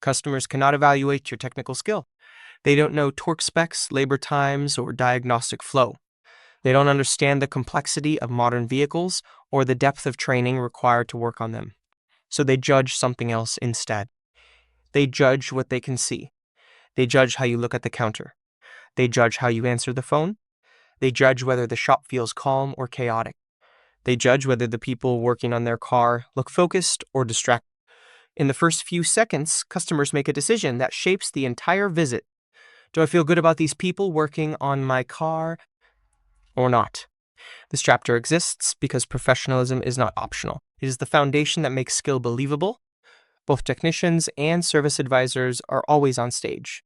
Customers cannot evaluate your technical skill. They don't know torque specs, labor times, or diagnostic flow. They don't understand the complexity of modern vehicles or the depth of training required to work on them. So they judge something else instead. They judge what they can see. They judge how you look at the counter. They judge how you answer the phone. They judge whether the shop feels calm or chaotic. They judge whether the people working on their car look focused or distracted. In the first few seconds, customers make a decision that shapes the entire visit. Do I feel good about these people working on my car or not? This chapter exists because professionalism is not optional. It is the foundation that makes skill believable. Both technicians and service advisors are always on stage.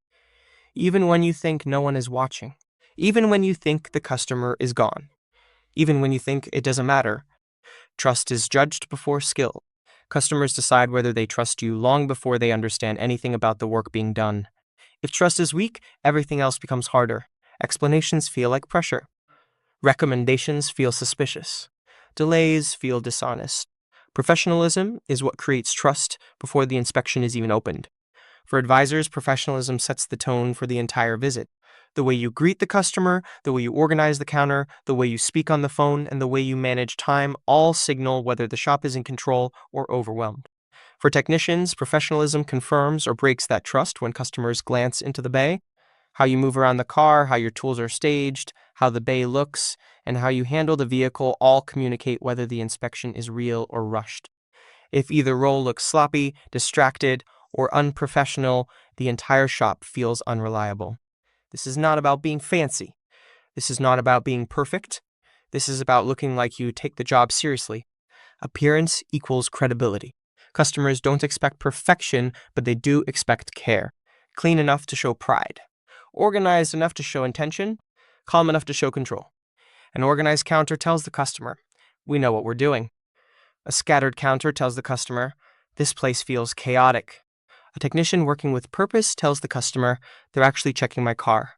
Even when you think no one is watching. Even when you think the customer is gone. Even when you think it doesn't matter. Trust is judged before skill. Customers decide whether they trust you long before they understand anything about the work being done. If trust is weak, everything else becomes harder. Explanations feel like pressure. Recommendations feel suspicious. Delays feel dishonest. Professionalism is what creates trust before the inspection is even opened. For advisors, professionalism sets the tone for the entire visit. The way you greet the customer, the way you organize the counter, the way you speak on the phone, and the way you manage time all signal whether the shop is in control or overwhelmed. For technicians, professionalism confirms or breaks that trust when customers glance into the bay. How you move around the car, how your tools are staged, how the bay looks, and how you handle the vehicle all communicate whether the inspection is real or rushed. If either role looks sloppy, distracted, or unprofessional, the entire shop feels unreliable. This is not about being fancy. This is not about being perfect. This is about looking like you take the job seriously. Appearance equals credibility. Customers don't expect perfection, but they do expect care. Clean enough to show pride. Organized enough to show intention. Calm enough to show control. An organized counter tells the customer, we know what we're doing. A scattered counter tells the customer, this place feels chaotic. A technician working with purpose tells the customer, they're actually checking my car.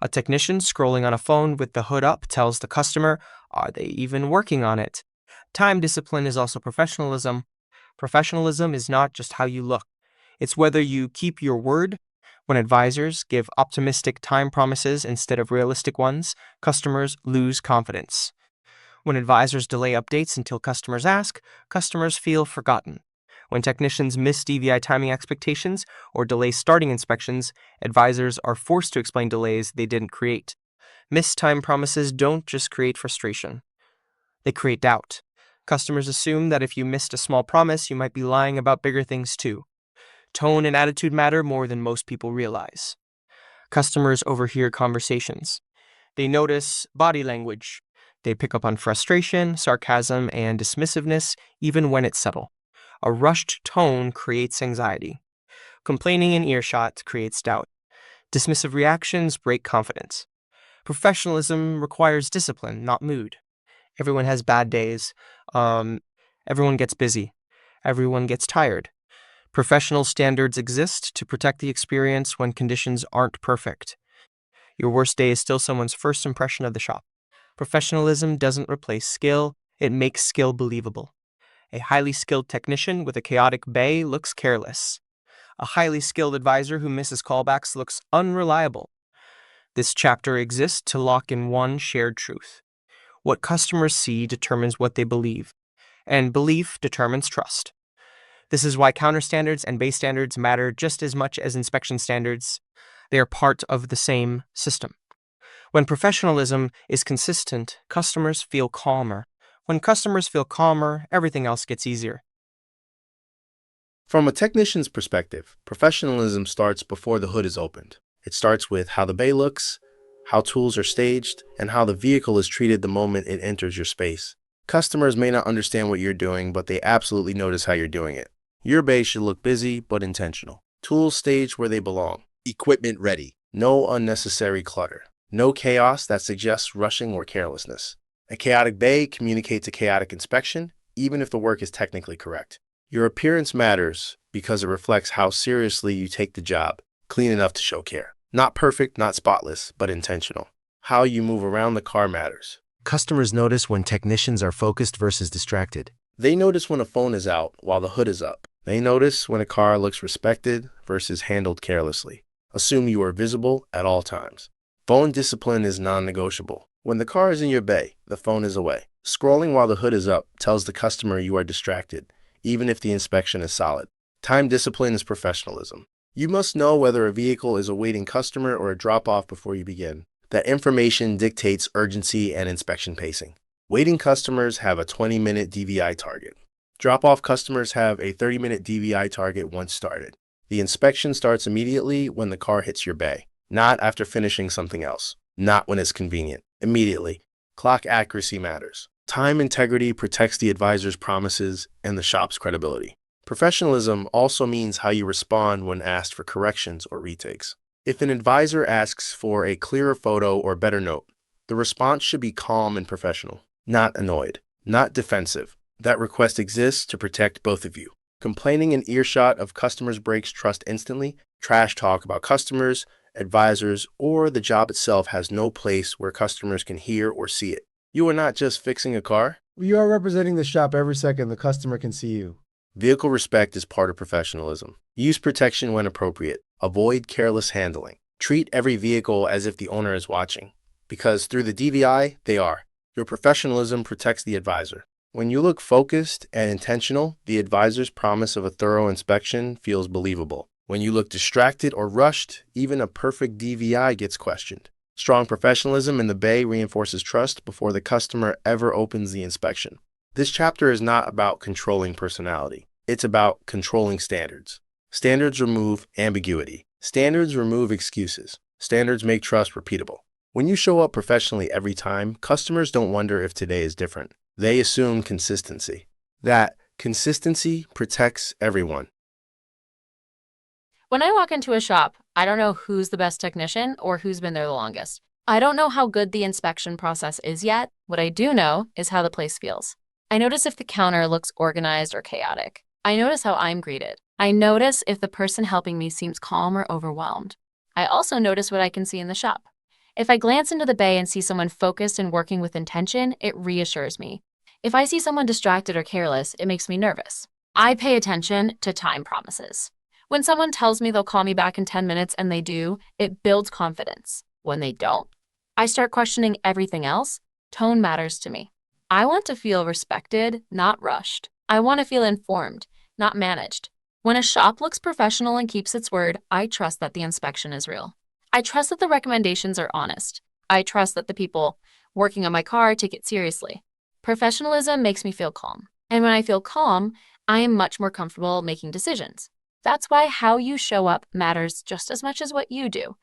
A technician scrolling on a phone with the hood up tells the customer, are they even working on it? Time discipline is also professionalism. Professionalism is not just how you look. It's whether you keep your word. When advisors give optimistic time promises instead of realistic ones, customers lose confidence. When advisors delay updates until customers ask, customers feel forgotten. When technicians miss DVI timing expectations or delay starting inspections, advisors are forced to explain delays they didn't create. Missed time promises don't just create frustration. They create doubt. Customers assume that if you missed a small promise, you might be lying about bigger things too. Tone and attitude matter more than most people realize. Customers overhear conversations. They notice body language. They pick up on frustration, sarcasm, and dismissiveness, even when it's subtle. A rushed tone creates anxiety. Complaining in earshot creates doubt. Dismissive reactions break confidence. Professionalism requires discipline, not mood. Everyone has bad days. Everyone gets busy. Everyone gets tired. Professional standards exist to protect the experience when conditions aren't perfect. Your worst day is still someone's first impression of the shop. Professionalism doesn't replace skill, it makes skill believable. A highly skilled technician with a chaotic bay looks careless. A highly skilled advisor who misses callbacks looks unreliable. This chapter exists to lock in one shared truth. What customers see determines what they believe, and belief determines trust. This is why counter standards and base standards matter just as much as inspection standards. They are part of the same system. When professionalism is consistent, customers feel calmer. When customers feel calmer, everything else gets easier. From a technician's perspective, professionalism starts before the hood is opened. It starts with how the bay looks, how tools are staged, and how the vehicle is treated the moment it enters your space. Customers may not understand what you're doing, but they absolutely notice how you're doing it. Your bay should look busy but intentional. Tools staged where they belong. Equipment ready. No unnecessary clutter. No chaos that suggests rushing or carelessness. A chaotic bay communicates a chaotic inspection, even if the work is technically correct. Your appearance matters because it reflects how seriously you take the job, clean enough to show care. Not perfect, not spotless, but intentional. How you move around the car matters. Customers notice when technicians are focused versus distracted. They notice when a phone is out while the hood is up. They notice when a car looks respected versus handled carelessly. Assume you are visible at all times. Phone discipline is non-negotiable. When the car is in your bay, the phone is away. Scrolling while the hood is up tells the customer you are distracted, even if the inspection is solid. Time discipline is professionalism. You must know whether a vehicle is a waiting customer or a drop-off before you begin. That information dictates urgency and inspection pacing. Waiting customers have a 20-minute DVI target. Drop-off customers have a 30-minute DVI target once started. The inspection starts immediately when the car hits your bay, not after finishing something else, not when it's convenient. Immediately. Clock accuracy matters. Time integrity protects the advisor's promises and the shop's credibility. Professionalism also means how you respond when asked for corrections or retakes. If an advisor asks for a clearer photo or better note, the response should be calm and professional, not annoyed, not defensive. That request exists to protect both of you. Complaining in earshot of customers breaks trust instantly. Trash talk about customers, advisors, or the job itself has no place where customers can hear or see it. You are not just fixing a car. You are representing the shop every second the customer can see you. Vehicle respect is part of professionalism. Use protection when appropriate. Avoid careless handling. Treat every vehicle as if the owner is watching, because through the DVI, they are. Your professionalism protects the advisor. When you look focused and intentional, the advisor's promise of a thorough inspection feels believable. When you look distracted or rushed, even a perfect DVI gets questioned. Strong professionalism in the bay reinforces trust before the customer ever opens the inspection. This chapter is not about controlling personality. It's about controlling standards. Standards remove ambiguity. Standards remove excuses. Standards make trust repeatable. When you show up professionally every time, customers don't wonder if today is different. They assume consistency. That consistency protects everyone. When I walk into a shop, I don't know who's the best technician or who's been there the longest. I don't know how good the inspection process is yet. What I do know is how the place feels. I notice if the counter looks organized or chaotic. I notice how I'm greeted. I notice if the person helping me seems calm or overwhelmed. I also notice what I can see in the shop. If I glance into the bay and see someone focused and working with intention, it reassures me. If I see someone distracted or careless, it makes me nervous. I pay attention to time promises. When someone tells me they'll call me back in 10 minutes and they do, it builds confidence. When they don't, I start questioning everything else. Tone matters to me. I want to feel respected, not rushed. I want to feel informed, not managed. When a shop looks professional and keeps its word, I trust that the inspection is real. I trust that the recommendations are honest. I trust that the people working on my car take it seriously. Professionalism makes me feel calm. And when I feel calm, I am much more comfortable making decisions. That's why how you show up matters just as much as what you do.